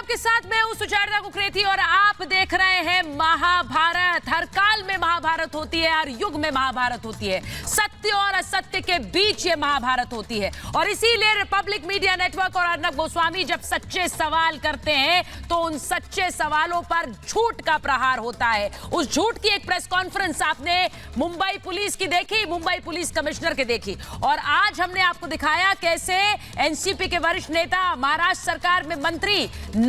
आपके साथ मैं हूं सुचेता कुकरेती और आप देख रहे हैं महाभारत। हर काल में महाभारत होती है, हर युग में महाभारत होती है। सत्य और असत्य के बीच ये महाभारत होती है और इसीलिए रिपब्लिक मीडिया नेटवर्क और अर्नब गोस्वामी जब सच्चे सवाल करते हैं तो उन सच्चे सवालों पर झूठ का प्रहार होता है। उस झूठ की एक प्रेस कॉन्फ्रेंस आपने मुंबई पुलिस की देखी, मुंबई पुलिस कमिश्नर की देखी और आज हमने आपको दिखाया कैसे एनसीपी के वरिष्ठ नेता, महाराष्ट्र सरकार में मंत्री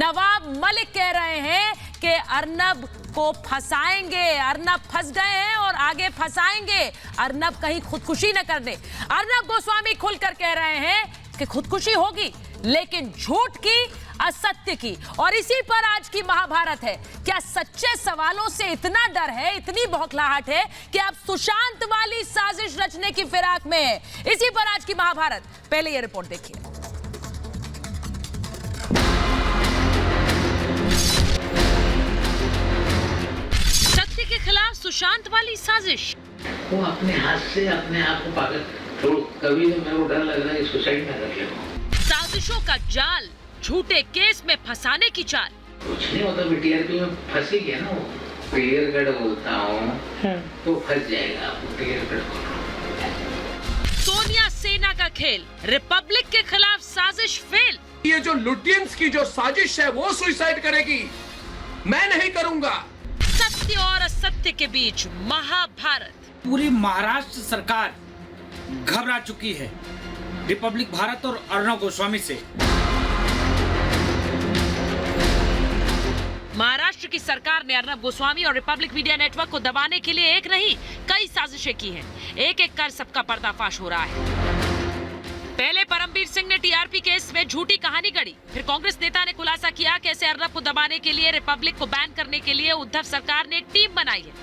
नवाब मलिक कह रहे हैं कि अर्नब को फंसाएंगे। अर्नब फंस गए हैं और आगे फंसाएंगे। अर्नब कहीं खुदकुशी न कर दे। अर्नब गोस्वामी खुलकर कह रहे हैं कि खुदकुशी होगी लेकिन झूठ की, असत्य की। और इसी पर आज की महाभारत है। क्या सच्चे सवालों से इतना डर है, इतनी बौखलाहट है कि आप सुशांत वाली साजिश रचने की फिराक में है? इसी पर आज की महाभारत। पहले यह रिपोर्ट देखिए। सत्य के खिलाफ सुशांत वाली साजिश। वो अपने हाथ से अपने आप को पागल, तो कभी तो मेरे को डर लग रहा है सुसाइड में कर लेगा। साजिशों का जाल, झूठे केस में फंसाने की चाल। कुछ नहीं होता, टीआरपी में फंसी गया ना वो। क्लियर कट बोलता हूँ तो फंस जाएगा। आपको क्लियर कट बोल रहा हूँ। सोनिया सेना का खेल, रिपब्लिक के खिलाफ साजिश फेल। ये जो लुटियंस की जो साजिश है वो सुसाइड करेगी, मैं नहीं करूंगा। सत्य और असत्य के बीच महाभारत। पूरी महाराष्ट्र सरकार घबरा चुकी है रिपब्लिक भारत और अर्नब गोस्वामी से। महाराष्ट्र की सरकार ने अर्नब गोस्वामी और रिपब्लिक मीडिया नेटवर्क को दबाने के लिए एक नहीं कई साजिशें की हैं। एक एक कर सबका पर्दाफाश हो रहा है। पहले परमबीर सिंह ने टीआरपी केस में झूठी कहानी गढ़ी, फिर कांग्रेस नेता ने खुलासा किया कैसे अर्नब को दबाने के लिए, रिपब्लिक को बैन करने के लिए उद्धव सरकार ने एक टीम बनाई है।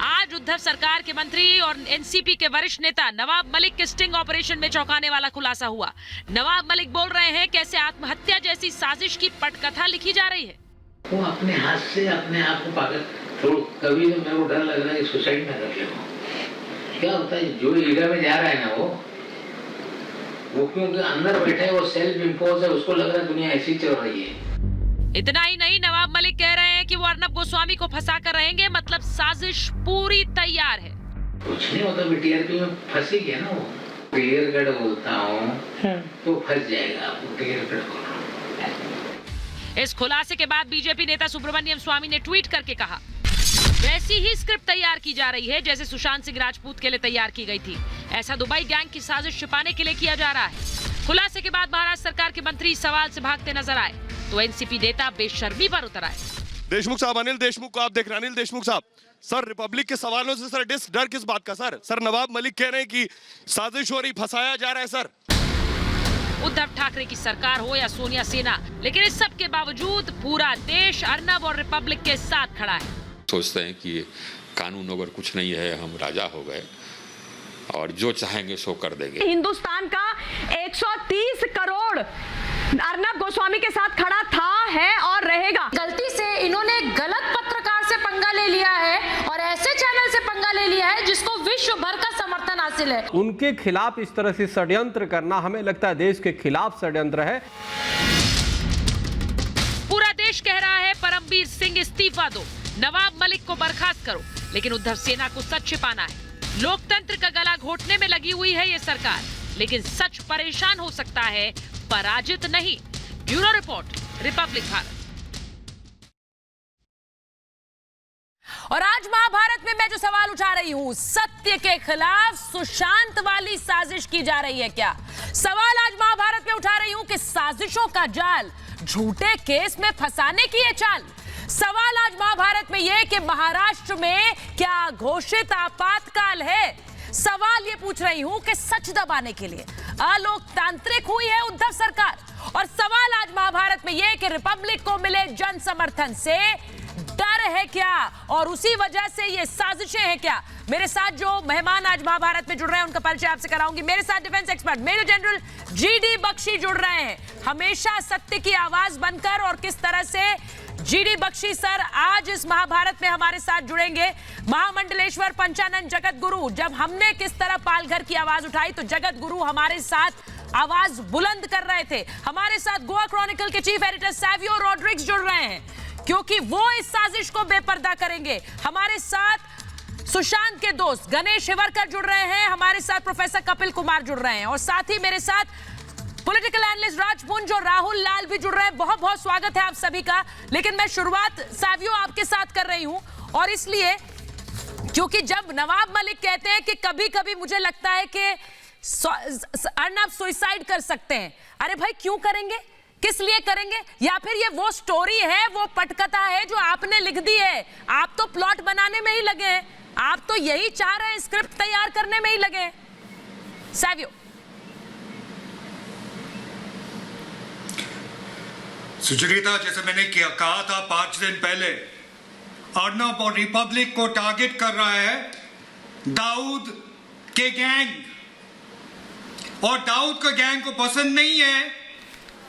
आज उद्धव सरकार के मंत्री और एनसीपी के वरिष्ठ नेता नवाब मलिक के स्टिंग ऑपरेशन में चौंकाने वाला खुलासा हुआ। नवाब मलिक बोल रहे हैं कैसे आत्महत्या जैसी साजिश की पटकथा लिखी जा रही है। वो अपने हाथ से अपने आप को पागल, तो कभी तो मेरे को डर लग रहा है सुसाइड में कर लेगा। क्या होता है जो एरिया में जा रहा है ना वो क्योंकि अंदर बैठे है, वो सेल्फ इम्पोज है, उसको लग रहा है दुनिया ऐसी चल रही है। इतना ही नहीं, नवाब मलिक कह रहे हैं कि वो अर्नब गोस्वामी को फंसा कर रहेंगे, मतलब साजिश पूरी तैयार है। कुछ नहीं होता, टीआरपी में फंसी गया ना वो। क्लियर कट बोलता हूँ तो फंस जाएगा। आपको क्लियर कट बोल रहा हूँ। इस खुलासे के बाद बीजेपी नेता सुब्रमण्यम स्वामी ने ट्वीट करके कहा वैसी ही स्क्रिप्ट तैयार की जा रही है जैसे सुशांत सिंह राजपूत के लिए तैयार की गई थी। ऐसा दुबई गैंग की साजिश छिपाने के लिए किया जा रहा है। खुलासे के बाद महाराष्ट्र सरकार के मंत्री सवाल से भागते नजर आए तो एनसीपी नेता बेशर्मी पर उतर आए। देशमुख साहब, अनिल देशमुख को आप देख रहे हैं। अनिल देशमुख साहब, सर रिपब्लिक के सवालों से सर डर किस बात का? सर नवाब मलिक कह रहे हैं कि साजिश हो रही, फंसाया जा रहा है। सर उद्धव ठाकरे की सरकार हो या सोनिया सेना, लेकिन इस सब के बावजूद पूरा देश अर्नब और रिपब्लिक के साथ खड़ा है। सोचते हैं कि कानून अगर कुछ नहीं है, हम राजा हो गए और जो चाहेंगे सो कर देंगे। हिंदुस्तान का 130 करोड़ अर्नब गोस्वामी के साथ खड़ा था, है और रहेगा। गलती से इन्होंने गलत पत्रकार से पंगा ले लिया है और ऐसे चैनल से पंगा ले लिया है जिसको विश्व भर का समर्थन हासिल है। उनके खिलाफ इस तरह से षड्यंत्र करना हमें लगता है देश के खिलाफ षड्यंत्र है। पूरा देश कह रहा है परमबीर सिंह इस्तीफा दो, नवाब मलिक को बर्खास्त करो, लेकिन उद्धव सेना को सच छिपाना है। लोकतंत्र का गला घोटने में लगी हुई है ये सरकार, लेकिन सच परेशान हो सकता है, पराजित नहीं। Bureau report, Republic Bharat. और आज महाभारत में मैं जो सवाल उठा रही हूं, सत्य के खिलाफ सुशांत वाली साजिश की जा रही है क्या? सवाल आज महाभारत में उठा रही हूं कि साजिशों का जाल, झूठे केस में फंसाने की ये चाल। सवाल आज महाभारत में यह कि महाराष्ट्र में क्या घोषित आपातकाल है? सवाल ये पूछ रही हूं कि सच दबाने के लिए अलोकतांत्रिक हुई है उद्धव सरकार। और सवाल आज महाभारत में यह कि रिपब्लिक को मिले जन समर्थन से डर है क्या और उसी वजह से ये साजिशें हैं क्या? मेरे साथ जो मेहमान आज महाभारत में जुड़ रहे हैं उनका परिचय आपसे कराऊंगी। मेरे साथ defence expert major general GD Bakshi जुड़ रहे हैं, हमेशा सत्य की आवाज बनकर। और किस तरह से जीडी बख्शी सर आज इस महाभारत में हमारे साथ जुड़ेंगे। महामंडलेश्वर पंचानन जगत गुरु, जब हमने किस तरह पालघर की आवाज उठाई तो जगत गुरु हमारे साथ आवाज बुलंद कर रहे थे। हमारे साथ गोवा क्रॉनिकल के चीफ एडिटर सैवियो रॉड्रिग्स जुड़ रहे हैं, क्योंकि वो इस साजिश को बेपर्दा करेंगे। हमारे साथ सुशांत के दोस्त गणेश हिवरकर जुड़ रहे हैं, हमारे साथ प्रोफेसर कपिल कुमार जुड़ रहे हैं, और साथ ही मेरे साथ पॉलिटिकल एनालिस्ट राजपुंज और राहुल लाल भी जुड़ रहे हैं। बहुत बहुत स्वागत है आप सभी का। लेकिन मैं शुरुआत सैवियो आपके साथ कर रही हूं, और इसलिए क्योंकि जब नवाब मलिक कहते हैं कि कभी कभी मुझे लगता है कि अर्नब सुसाइड कर सकते हैं, अरे भाई क्यों करेंगे, किस लिए करेंगे? या फिर ये वो स्टोरी है, वो पटकथा है जो आपने लिख दी है? आप तो प्लॉट बनाने में ही लगे हैं, आप तो यही चाह रहे हैं, स्क्रिप्ट तैयार करने में ही लगे हैं। सैवियो। सुचरिता, जैसे मैंने कहा था 5 दिन पहले, अर्नब और रिपब्लिक को टारगेट कर रहा है दाऊद के गैंग, और दाऊद का गैंग को पसंद नहीं है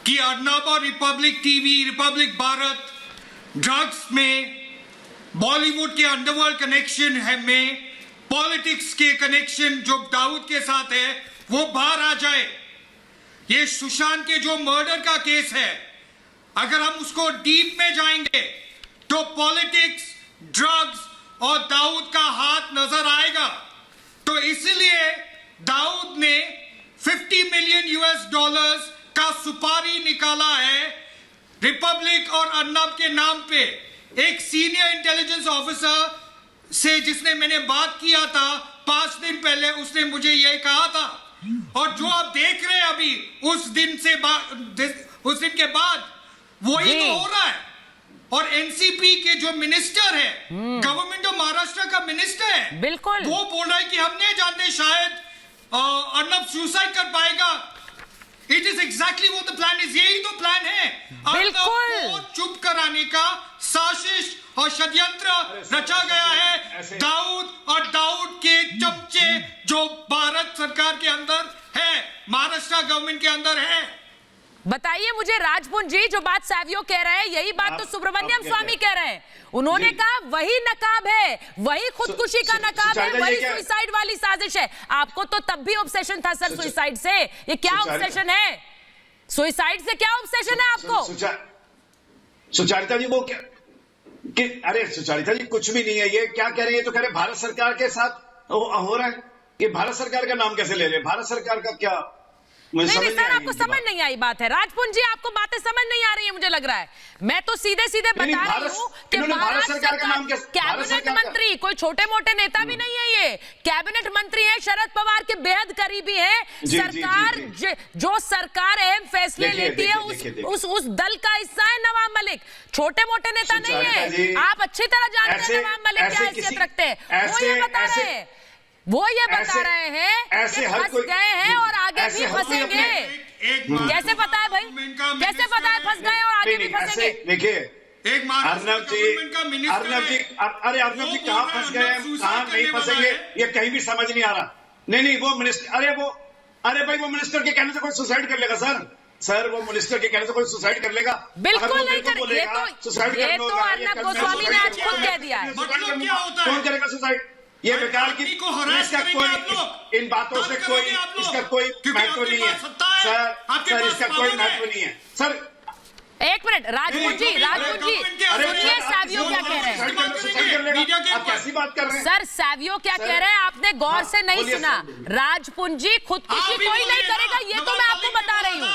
कि अर्नब और Republic TV, Republic Bharat drugs में, बॉलीवुड के अंडरवर्ल्ड कनेक्शन है, में पॉलिटिक्स के कनेक्शन जो दाऊद के साथ है वो बाहर आ जाए। ये सुशांत के जो मर्डर का केस है, अगर हम उसको डीप में जाएंगे तो पॉलिटिक्स, ड्रग्स और दाऊद का हाथ नजर आएगा। तो इसलिए दाऊद ने $50 मिलियन का सुपारी निकाला है रिपब्लिक और अर्नब के नाम पे। एक सीनियर इंटेलिजेंस ऑफिसर से जिसने मैंने बात किया था 5 दिन पहले, उसने मुझे यही कहा था, और जो आप देख रहे हैं अभी उस दिन के बाद वही तो हो रहा है। और एनसीपी के जो मिनिस्टर है, गवर्नमेंट ऑफ महाराष्ट्र का मिनिस्टर है, बिल्कुल वो बोल रहा है कि हम नहीं जानते, शायद अर्नब सुसाइड कर पाएगा। It is exactly what the plan is. यही तो प्लान है, अर्नब को चुप कराने का साजिश और षड्यंत्र रचा गया है। दाऊद और दाऊद के चमचे जो भारत सरकार के अंदर है, महाराष्ट्र गवर्नमेंट के अंदर है। बताइए मुझे राजपुंज जी, जो बात सैवियो कह रहे हैं यही बात तो सुब्रमण्यम स्वामी कह रहे हैं। उन्होंने कहा वही नकाब है, वही खुदकुशी का नकाब है, वही सुसाइड वाली साजिश है। आपको तो तब भी ऑब्सेशन था सर सुसाइड से, ये क्या ऑब्सेशन है? सुसाइड से क्या ऑब्सेशन है आपको? सुचारिता जी, वो क्या कि अरे सुचारिता जी कुछ भी नहीं है। ये क्या कह रही है? तो कह रहे भारत सरकार के साथ हो रहा है। कि भारत सरकार का नाम कैसे ले रहे? भारत सरकार का क्या? नहीं सर, आपको समझ नहीं आई बात है। राजपुंज जी, आपको बातें समझ नहीं आ रही है, मुझे लग रहा है। मैं तो सीधे सीधे बता रही हूँ कि भारत सरकार का कैबिनेट मंत्री कोई छोटे मोटे नेता भी नहीं है, ये कैबिनेट मंत्री है, शरद पवार के बेहद करीबी है। सरकार जो सरकार अहम फैसले लेती है उस दल का हिस्सा है नवाब मलिक, छोटे मोटे नेता नहीं है। आप अच्छी तरह जानते हैं नवाब मलिक क्या हैसियत रखते हैं। वो ये बता रहे हैं कि फंस गए हैं और आगे भी फंसेंगे। कैसे पता है भाई? कैसे पता है फंस गए और आगे भी फंसेंगे? देखिए, अर्नब जी, अरे अर्नब जी कहाँ फंस गए हैं, कहाँ नहीं फंसेंगे, ये कहीं भी समझ नहीं आ रहा। नहीं वो मिनिस्टर, अरे भाई वो मिनिस्टर के कहने से कोई सुसाइड कर लेगा सर? वो मिनिस्टर के कहने से कोई सुसाइड कर लेगा? बिल्कुल नहीं कर। ये तो अर्नब गोस्वामी ने आज खुद कह दिया है। कौन करेगा सुसाइड? ये बेकार की इसका कोई, इन बातों से कोई, इसका कोई महत्व नहीं है सर, इसका कोई महत्व नहीं है सर। एक मिनट राजपुंज जी, सुनिए सैवियो क्या कह रहे हैं। आप कैसी बात कर रहे हैं सर? सैवियो क्या कह रहे हैं आपने गौर से नहीं सुना। राजपुंज जी, खुदकुशी कोई नहीं करेगा, ये तो मैं आपको बता रही हूँ।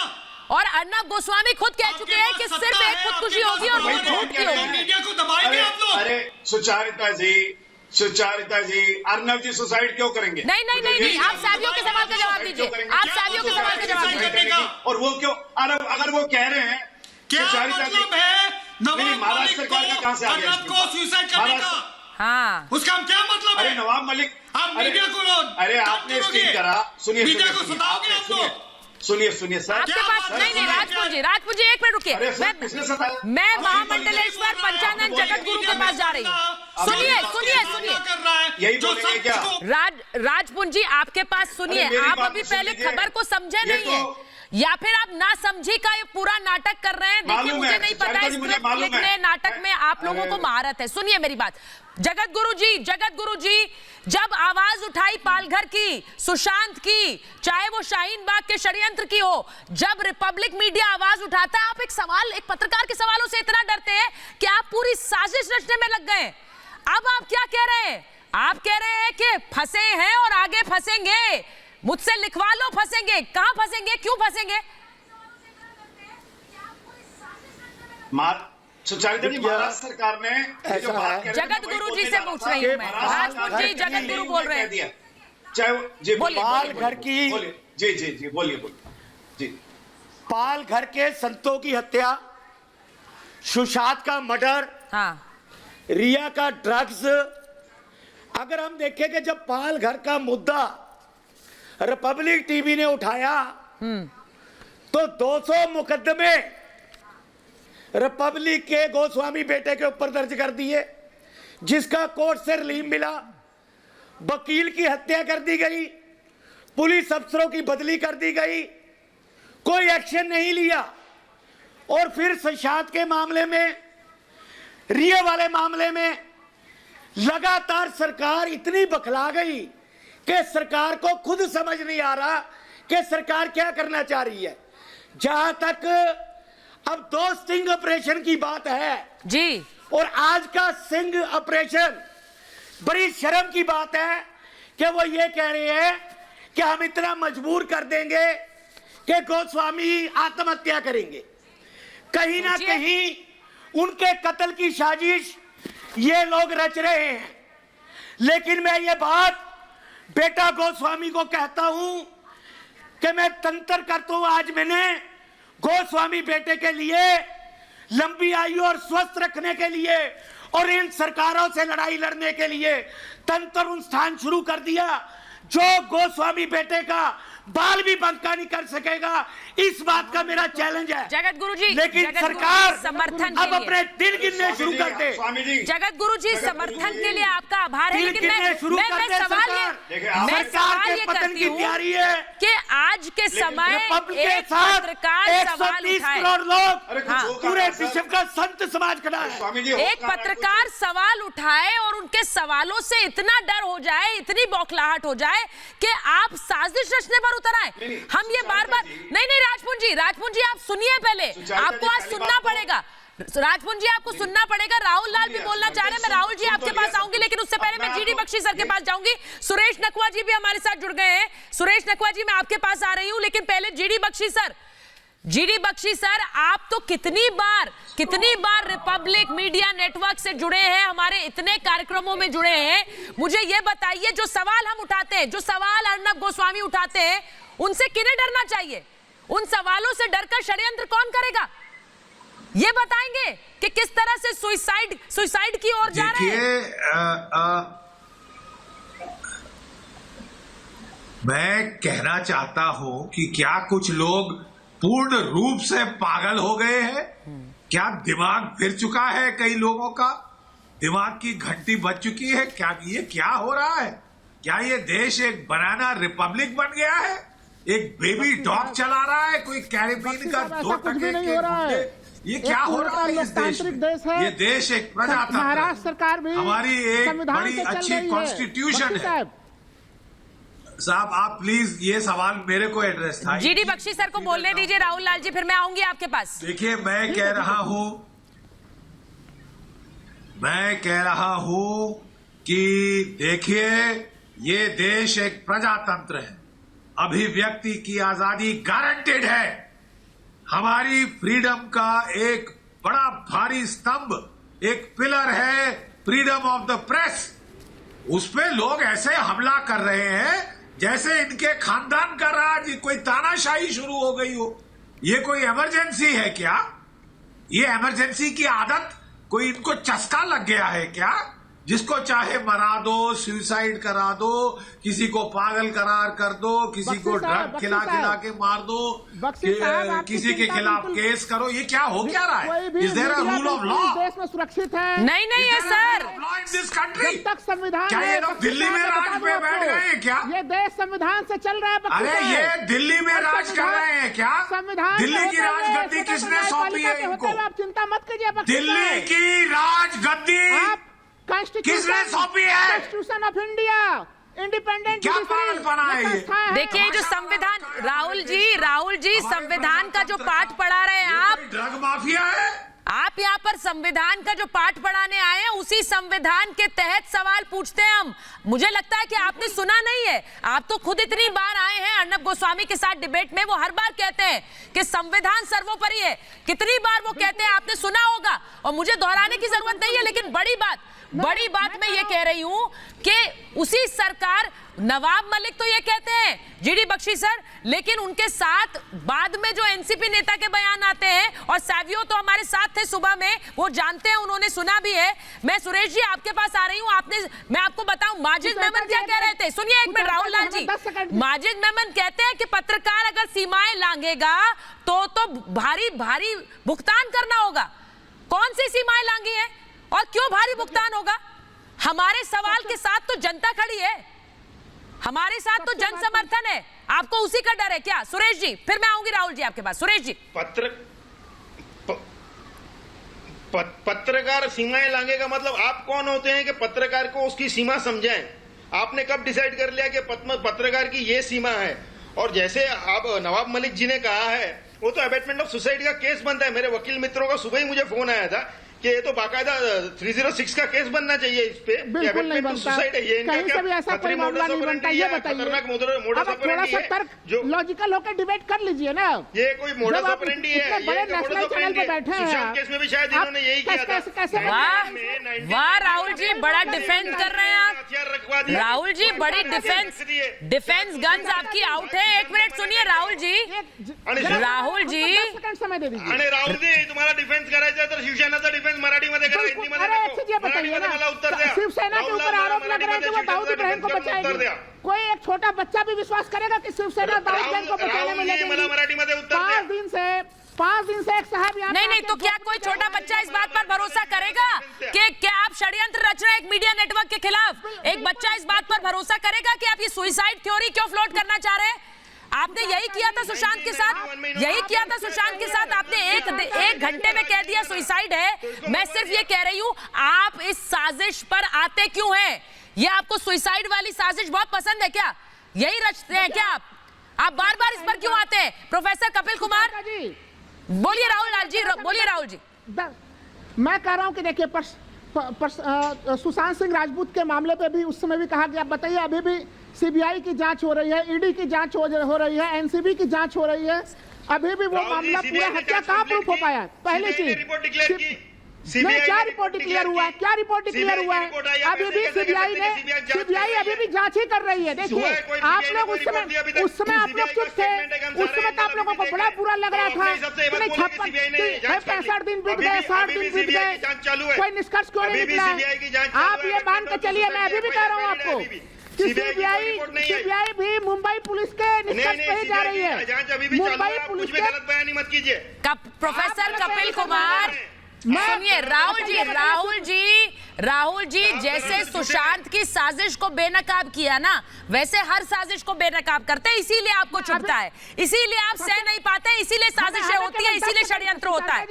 और अर्नब गोस्वामी खुद कह चुके हैं कि सिर्फ एक खुदकुशी होगी और वो झूठ की होगी। अरे सुचारिता जी, अर्नब जी सुसाइड क्यों करेंगे? नहीं, आप सैवियो के सवाल का जवाब दीजिए। आप सैवियो के सवाल का जवाब दीजिए। और वो क्यों? अगर वो कह रहे हैं सुचारिता जी, महाराष्ट्र सरकार का कहां से आ गया को सुसाइड करने का? हाँ, उसका क्या मतलब है? अरे नवाब मलिक, आप मीडिया को, अरे आपने स्टीम करा। सुनिए मीडिया को सताओगे आप लोग। सुनिए सर, आपके पास नहीं राजपुंज जी एक मिनट रुकिए। मैं महामंडलेश्वर पंचानन जगत गुरु के पास जा रही हूँ। सुनिए यही बोलेंगे क्या? राजपुंज जी आपके पास सुनिए, आप अभी पहले खबर को समझे नहीं है। या फिर आप ना समझी का ये पूरा नाटक कर रहे हैं? देखिए, मुझे नहीं पता है स्क्रिप्ट लिखने नाटक में आप लोगों को महारत है। सुनिए मेरी बात, जगत गुरु जी, जब आवाज उठाई पालघर की, सुशांत की, चाहे वो शाहीन बाग के षड्यंत्र की हो, जब रिपब्लिक मीडिया आवाज उठाता है, आप एक पत्रकार के सवालों से इतना डरते हैं कि आप पूरी साजिश रचने में लग गए। अब आप क्या कह रहे हैं? आप कह रहे हैं कि फंसे हैं और आगे फंसेंगे। मुझसे लिखवा लो, फंसेंगे। कहां फंसेंगे, क्यों फंसेंगे? सुचारिता जी, महाराष्ट्र सरकार ने जो बात कह रहे हैं, जगत गुरु जी से पूछ रही हूं मैं। राजपूत जी, जगत गुरु बोल रहे हैं। चाहे पालघर की जी बोलिए जी। पालघर के संतों की हत्या, सुशांत का मर्डर, रिया का ड्रग्स, अगर हम देखें कि जब पालघर का मुद्दा रिपब्लिक टीवी ने उठाया तो 200 मुकदमे रिपब्लिक के गोस्वामी बेटे के ऊपर दर्ज कर दिए, जिसका कोर्ट से रिलीफ मिला। वकील की हत्या कर दी गई, पुलिस अफसरों की बदली कर दी गई, कोई एक्शन नहीं लिया। और फिर सुशांत के मामले में, रिया वाले मामले में लगातार सरकार इतनी बखला गई कि सरकार को खुद समझ नहीं आ रहा कि सरकार क्या करना चाह रही है। जहां तक अब 2 स्टिंग ऑपरेशन की बात है जी, और आज का स्टिंग ऑपरेशन, बड़ी शर्म की बात है कि वो ये कह रहे हैं कि हम इतना मजबूर कर देंगे कि गोस्वामी आत्महत्या करेंगे। कहीं ना कहीं उनके कत्ल की साजिश ये लोग रच रहे हैं। लेकिन मैं ये बात बेटा गोस्वामी को कहता हूं कि मैं तंत्र करता हूं। आज मैंने गोस्वामी बेटे के लिए, लंबी आयु और स्वस्थ रखने के लिए और इन सरकारों से लड़ाई लड़ने के लिए तंत्र अनुष्ठान शुरू कर दिया, जो गोस्वामी बेटे का बाल भी बंका नहीं कर सकेगा। इस बात का मेरा चैलेंज है जगत गुरु जी। लेकिन सरकार समर्थन अब अपने दिन गिनने शुरू कर दे। जगत गुरु जी, समर्थन के लिए आपका आभार है, लेकिन मैं सवाल ये करती हूँ कि आज के समय एक पत्रकार सवाल उठाए, पूरे विश्व का संत समाज खड़ा है, एक पत्रकार सवाल उठाए और उनके सवालों से इतना डर हो जाए, इतनी बौखलाहट हो जाए कि आप साजिश रचने पर उतर आए। हम ये बार बार नहीं, राजपूत जी आप सुनिए, पहले आपको आज सुनना पड़ेगा। राजपूत जी आपको सुनना पड़ेगा। राहुल लाल भी बोलना चाह रहे हैं, मैं राहुल जी आपके पास आऊंगी, लेकिन उससे पहले मैं जीडी बख्शी सर के पास जाऊंगी। सुरेश नकवा जी भी हमारे साथ जुड़ गए हैं। सुरेश नकवा जी, मैं आपके पास आ रही हूं, लेकिन पहले जीडी बख्शी सर, आप तो कितनी बार रिपब्लिक मीडिया नेटवर्क से जुड़े हैं, हमारे इतने कार्यक्रमों में जुड़े हैं। मुझे ये बताइए, जो सवाल हम उठाते हैं, जो सवाल अर्नब गोस्वामी उठाते हैं, उनसे किन्हें डरना चाहिए? उन सवालों से डरकर षड्यंत्र कौन करेगा? ये बताएंगे कि किस तरह से सुसाइड की ओर जा रहे हैं। मैं कहना चाहता हूं कि क्या कुछ लोग पूर्ण रूप से पागल हो गए हैं? क्या दिमाग फिर चुका है? कई लोगों का दिमाग की घंटी बज चुकी है? क्या ये क्या हो रहा है? क्या ये देश एक बनाना रिपब्लिक बन गया है? एक बेबी डॉग चला रहा है कोई कैरेबियन का 2 टके के गुंडे? ये क्या हो रहा है इस देश में? ये देश एक प्रजातंत्र, महाराष्ट्र सरकार भी हमारी एक बड़ी अच्छी कॉन्स्टिट्यूशन है। साहब आप प्लीज ये सवाल मेरे को एड्रेस था। जीडी बख्शी सर को बोलने दीजिए, राहुल लाल जी, फिर मैं आऊंगी आपके पास। देखिए, मैं कह रहा हूं कि देखिए, ये देश एक प्रजातंत्र है, अभिव्यक्ति की आजादी गारंटेड है। हमारी फ्रीडम का एक बड़ा भारी स्तंभ, एक पिलर है फ्रीडम ऑफ द प्रेस। उस पे लोग ऐसे हमला कर रहे हैं जैसे इनके खानदान का राज, कोई तानाशाही शुरू हो गई हो। ये कोई इमरजेंसी है क्या? ये इमरजेंसी की आदत कोई इनको चस्का लग गया है क्या? जिसको चाहे मरा दो, सुसाइड करा दो, किसी को पागल करार कर दो, किसी को ड्रग खिला के मार दो, किसी के खिलाफ केस करो। ये क्या हो क्या रहा है? Is there a rule of law? देश में सुरक्षित है? नहीं है सर, दिस कंट्री? जब तक संविधान क्या ये लोग दिल्ली में राज पे बैठ गए हैं क्या? ये देश संविधान से चल रहा है बख्शी अरे साहब। ये दिल्ली में राज कर रहे हैं क्या? संविधान दिल्ली की राजगद्दी किसने सौंपी है इनको? आप चिंता मत कीजिए बख्शी दिल्ली साहब। की राजगद्दी किसने सौंपी है? कॉन्स्टिट्यूशन ऑफ इंडिया, इंडिपेंडेंट क्या पागलपना है ये? देखिए जो संविधान, राहुल जी संविधान का जो पाठ पढ़ा रहे हैं आप, ड्रग माफिया है। आप यहाँ पर संविधान का जो पाठ पढ़ाने आए हैं, उसी संविधान के तहत सवाल पूछते हैं हम। मुझे लगता है कि आपने सुना नहीं है। आप तो खुद इतनी बार आए हैं अर्नब गोस्वामी के साथ डिबेट में, वो हर बार कहते हैं कि संविधान सर्वोपरि है। कितनी बार वो कहते हैं, आपने सुना होगा, और मुझे दोहराने की जरूरत नहीं है। लेकिन बड़ी बात मैं ये कह रही हूं कि उसी सरकार, नवाब मलिक तो ये कहते हैं, जीडी बख्शी सर, लेकिन उनके साथ बाद में जो एनसीपी नेता के बयान आते हैं, और सावियो तो हमारे साथ थे सुबह में, वो जानते हैं, उन्होंने सुना भी है। मैं सुरेश जी आपके पास आ रही हूं। मैं आपको बताऊं माजिद मेमन क्या कह रहे थे। सुनिए एक मिनट राहुल लाल जी। माजिद मेमन कहते हैं कि पत्रकार अगर सीमाएं लांघेगा तो भारी भारी भुगतान करना होगा। कौन सी सीमाएं लांघी है और क्यों भारी भुगतान होगा? हमारे सवाल के साथ तो जनता खड़ी है, हमारे साथ तो जन समर्थन है। आपको उसी का डर है क्या? सुरेश जी, फिर मैं आऊंगी राहुल जी आपके पास। सुरेश जी, पत्रकार सीमाएं लांघेगा मतलब आप कौन होते हैं कि पत्रकार को उसकी सीमा समझाएं? आपने कब डिसाइड कर लिया कि पत्रकार की ये सीमा है? और जैसे आप नवाब मलिक जी ने कहा है, वो तो अबेटमेंट ऑफ सुसाइड का केस बनता है। मेरे वकील मित्रों का सुबह ही मुझे फोन आया था कि ये तो बाकायदा 306 का केस बनना चाहिए इस पे। बिल्कुल नहीं बनता, कहीं से भी ऐसा कोई मामला नहीं बनता। ये बताइए, अब थोड़ा सा तर्क लॉजिकल होकर डिबेट कर लीजिए ना। ये कोई मोडस ऑपरेंडी है? बड़े नेशनल चैनल पे बैठे हैं, सुशांत केस में भी शायद इन्होंने यही किया था। वाह राहुल जी, बड़ा डिफेंस कर रहे हैं आप। राहुल जी, बड़ी डिफेंस गन्स आपकी आउट है। एक मिनट सुनिए राहुल जी। राहुल जी, समय दे दीजिए। आणि राहुल जी, तुम्हाला डिफेन्स करायचा तर शिवसेनाचा डिफेन्स मराठीमध्ये करा, हिंदीमध्ये नको। मला उत्तर द्या। शिवसेना के ऊपर आरोप लग रहा है कि वो दाऊद इब्राहिम को बचाएगी। कोई एक छोटा बच्चा भी विश्वास करेगा कि शिवसेना दाऊद इब्राहिम को बचाने में लगेगी? 5 दिन से एक साहब यहाँ नहीं, तो क्या कोई छोटा बच्चा इस बात पर भरोसा करेगा कि क्या आप षड्यंत्र रच रहे हैं एक मीडिया नेटवर्क के खिलाफ? एक बच्चा इस बात पर भरोसा करेगा कि आप ये सुसाइड थ्योरी क्यों फ्लोट करना चाह रहे हैं? आपने यही किया था सुशांत के साथ, आपने एक घंटे में कह दिया सुसाइड है। मैं सिर्फ ये कह रही हूं, आप इस साजिश पर आते क्यों हैं? ये आपको सुसाइड वाली साजिश बहुत पसंद है क्या? यही रचते हैं क्या आप बार बार इस पर क्यों आते हैं? प्रोफेसर कपिल कुमार, बोलिए राहुल लाल जी, बोलिए राहुल जी। मैं कह रहा हूं कि देखिए, सुशांत सिंह राजपूत के मामले पे भी उस समय भी कहा गया, बताइए अभी भी सीबीआई की जांच हो रही है, ईडी की जांच हो रही है, एनसीबी की जांच हो रही है, अभी भी वो मामला पूरा हत्या कहां प्रूफ हो पाया? पहली चीज नहीं, क्या रिपोर्ट डिक्लेयर हुआ है? अभी भी सीबीआई अभी भी जांच ही कर रही है। देखिए आप लोग उस समय आप लोग चुप थे, उस समय तो आप लोगों को बड़ा बुरा लग रहा था। 65 दिन बीत गए, 60 दिन बीत गए, कोई निष्कर्ष क्यों नहीं निकला? आप ये मान के चलिए, मैं अभी भी कह रहा हूँ आपको, सीबीआई भी मुंबई पुलिस के निष्कर्ष पे ही जा रही है। मुंबई पुलिस के गलत बयानी मत कीजिए। प्रोफेसर कपिल कुमार, सुनिए राहुल जी, जैसे सुशांत की साजिश को बेनकाब किया ना, वैसे हर साजिश को बेनकाब करते हैं, इसीलिए आपको चुभता है, इसीलिए आप सह नहीं पाते, इसीलिए साजिशें होती है, इसीलिए षड्यंत्र होता है।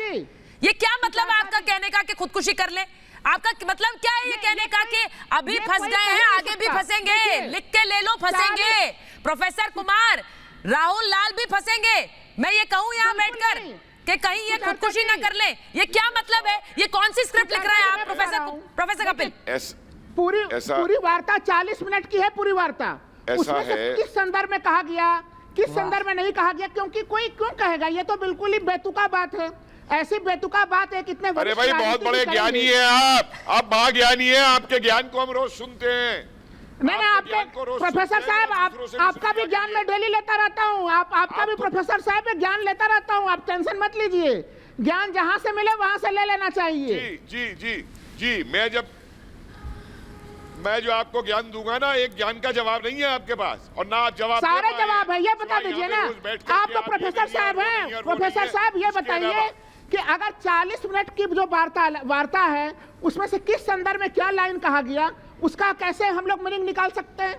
ये क्या मतलब है आपका कहने का कि खुदकुशी कर ले? आपका मतलब क्या है ये कहने का कि अभी फंस गए हैं, आगे भी फंसेंगे? लिख के ले लो, फंसेंगे। प्रोफेसर कुमार, राहुल लाल भी फंसेंगे। मैं ये कहूं यहाँ बैठकर कि कहीं ये खुदकुशी ना कर ले, ये क्या मतलब है? ये कौन सी स्क्रिप्ट लिख रहे हैं आप प्रोफेसर कपिल? पूरी वार्ता 40 मिनट की है, पूरी वार्ता। उसमें से किस संदर्भ में कहा गया, किस संदर्भ में नहीं कहा गया? क्योंकि कोई क्यों कहेगा? ये तो बिल्कुल ही बेतुका बात है, ऐसी बेतुका बात है। कितने अरे भाई, बहुत बड़े ज्ञानी है आप महाज्ञानी है, आपके ज्ञान को हम रोज सुनते हैं। मैंने आपके प्रोफेसर साहब, आपका भी ज्ञान मैं डेली लेता रहता हूँ, आपका भी प्रोफेसर साहब मैं ज्ञान लेता रहता हूँ, आप टेंशन मत लीजिए। ज्ञान जहाँ से मिले वहाँ से ले लेना चाहिए। जी, मैं जो आपको ज्ञान दूंगा ना, एक ज्ञान का जवाब नहीं है आपके पास, और ना आप जवाब सारे जवाब है, ये बता दीजिए ना। आप तो प्रोफेसर साहब हैं, प्रोफेसर साहब ये बताइए कि अगर 40 मिनट की जो वार्ता है उसमें से किस संदर्भ में क्या लाइन कहा गया, उसका कैसे हम लोग मीनिंग निकाल सकते हैं?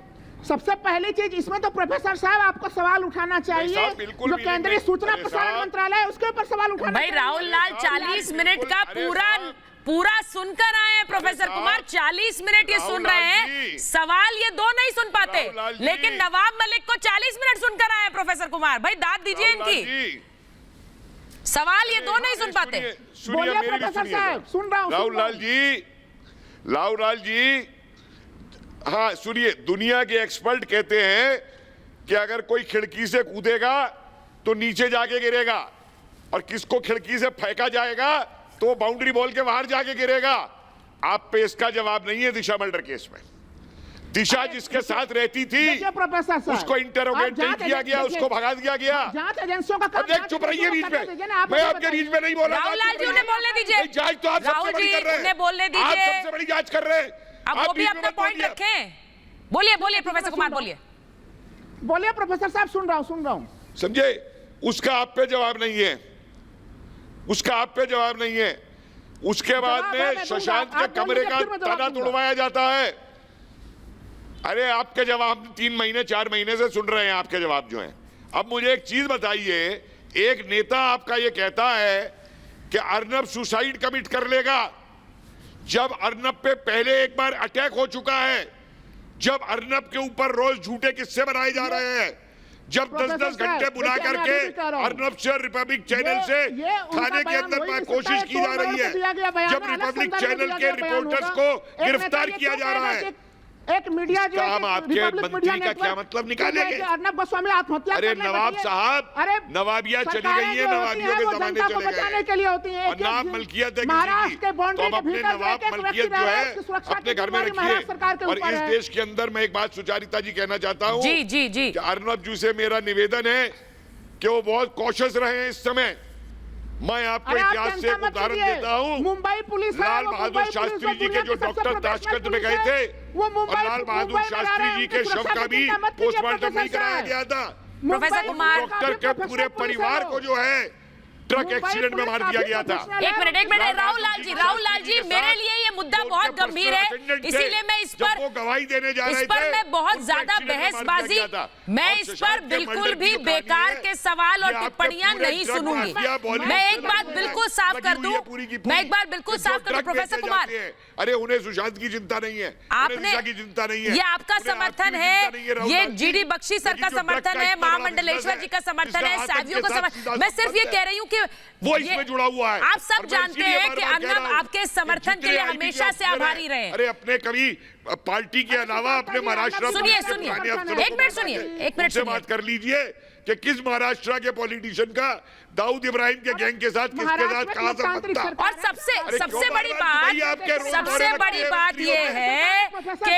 सबसे पहली चीज इसमें तो प्रोफेसर साहब आपको सवाल उठाना चाहिए, जो केंद्रीय सूचना प्रसारण मंत्रालय है उसके ऊपर सवाल उठाना भाई। राहुल लाल 40 मिनट का पूरा सुनकर आए हैं प्रोफेसर कुमार, 40 मिनट ये सुन रहे हैं, सवाल ये दो नहीं सुन पाते, लेकिन नवाब मलिक को 40 मिनट सुनकर आए हैं प्रोफेसर कुमार। भाई दाद दीजिए इनकी, सवाल ये दो नहीं सुन पाते। बोलिए प्रोफेसर साहब, सुन रहा हूं। राहुल लाल जी, हाँ सुनिए, दुनिया के एक्सपर्ट कहते हैं कि अगर कोई खिड़की से कूदेगा तो नीचे जाके गिरेगा, और किसको खिड़की से फेंका जाएगा तो बाउंड्री बॉल के बाहर जाके गिरेगा। आप पे इसका जवाब नहीं है। दिशा मर्डर केस में दिशा जिसके साथ रहती थी उसको इंटरोगेट नहीं किया गया, उसको भगा दिया गया। जांच एजेंसियों का काम, चुप रहिए बीच में, मैं आपके बीच में नहीं बोल रहा। राहुल लाल जी उन्हें बोलने दीजिए, जांच तो आप सबसे बड़ी कर रहे हैं, बोलने दीजिए, आप सबसे बड़ी जांच कर रहे हैं, अब वो भी अपना पॉइंट रखें। बोलिए प्रोफेसर कुमार, बोलिए प्रोफेसर साहब, सुन रहा हूं। समझे, उसका आप पे जवाब नहीं है, उसका आप पे जवाब नहीं है। उसके बाद में शशांक के कमरे का तना तोड़वाया जाता है। अरे आपके जवाब 3 महीने 4 महीने से सुन रहे हैं, आपके जवाब जो हैं। अब मुझे एक चीज बताइए, एक नेता आपका ये कहता है कि अर्नब सुसाइड कमिट कर लेगा, जब अर्नब पे पहले एक बार अटैक हो चुका है, जब अर्नब के ऊपर रोज झूठे किस्से बनाए जा रहे हैं, जब 10-10 घंटे बुला करके अर्नब से रिपब्लिक चैनल से थाने के अंदर कोशिश की जा रही है, जब रिपब्लिक चैनल के रिपोर्टर्स को गिरफ्तार किया जा रहा है, एक मीडिया जो हम आपके मंत्री का क्या मतलब निकालेंगे? अर्नब गोस्वामी आत्महत्या, अरे नवाब साहब, नवाबिया चली गई है, नवाबियों के जमाने चले गए के लिए होती है। और नाम मलकियत है महाराष्ट्र के बाउंड्री तो अपने नवाब मलकियत जो है अपने घर में रखिए। और इस देश के अंदर मैं एक बात सुचारिता जी कहना चाहता हूँ, जी अर्नब जी से मेरा निवेदन है कि वो बहुत कॉशियस रहे हैं इस समय। मैं आपको इतिहास से एक उदाहरण देता हूँ। मुंबई पुलिस, लाल बहादुर शास्त्री जी के जो डॉक्टर ताशकंद में गए थे, और लाल बहादुर शास्त्री जी के शव का भी पोस्टमार्टम नहीं कराया गया था। प्रोफेसर कुमार, डॉक्टर के पूरे परिवार को जो है ट्रक एक्सीडेंट में मार दिया गया था। एक मिनट राहुल लाल जी, मेरे लिए ये मुद्दा बहुत गंभीर है, इसीलिए मैं इस पर गवाही देने जा रहे थे, मैं बहुत ज्यादा बहसबाजी, मैं इस पर बिल्कुल भी बेकार के सवाल और टिप्पणियां नहीं सुनूंगी। मैं एक बात बिल्कुल साफ कर दूं, प्रोफेसर कुमार, अरे उन्हें सुशांत की चिंता नहीं है, आपने की चिंता नहीं है, ये आपका समर्थन है, ये जीडी बख्शी सर का समर्थन है, महामंडलेश्वर जी का समर्थन है, सावियों का समर्थन। मैं सिर्फ ये कह रही हूँ कि वो इसमें जुड़ा हुआ है। आप सब जानते हैं कि अर्नब आपके समर्थन के लिए हमेशा से आभारी रहे। अरे अपने कभी पार्टी के अलावा अपने महाराष्ट्र सुनिए एक मिनट सुनिए बात कर लीजिए कि किस महाराष्ट्र के पॉलिटिशियन का दाऊद इब्राहिम के गैंग के साथ किसके साथ कहां संबंध था। और सबसे बड़ी बात ये है कि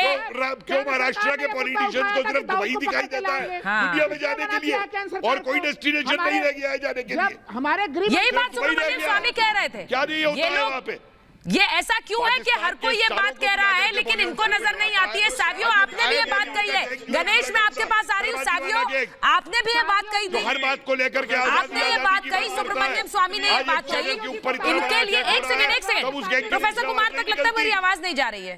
क्यों महाराष्ट्र के पॉलिटिशियन को सिर्फ दुबई दिखाई देता है दुनिया में जाने के लिए, और कोई डेस्टिनेशन नहीं रह गया है जाने के लिए। हमारे यही बात सुब्रमण्यम स्वामी कह रहे थे, क्या नहीं होता है वहाँ पे? ये ऐसा क्यों है कि हर कोई ये बात कह रहा है लेकिन इनको नजर नहीं आती है। सावियो, आपने भी ये बात कही है। गणेश, मैं आपके पास आ रही हूँ। सावियो, आपने भी ये बात कही थी, हर बात को लेकर के आपने ये बात कही, सुब्रमण्यम स्वामी ने ये बात कही। इनके लिए एक सेकंड प्रोफेसर कुमार तक लगता है मेरी आवाज नहीं जा रही है।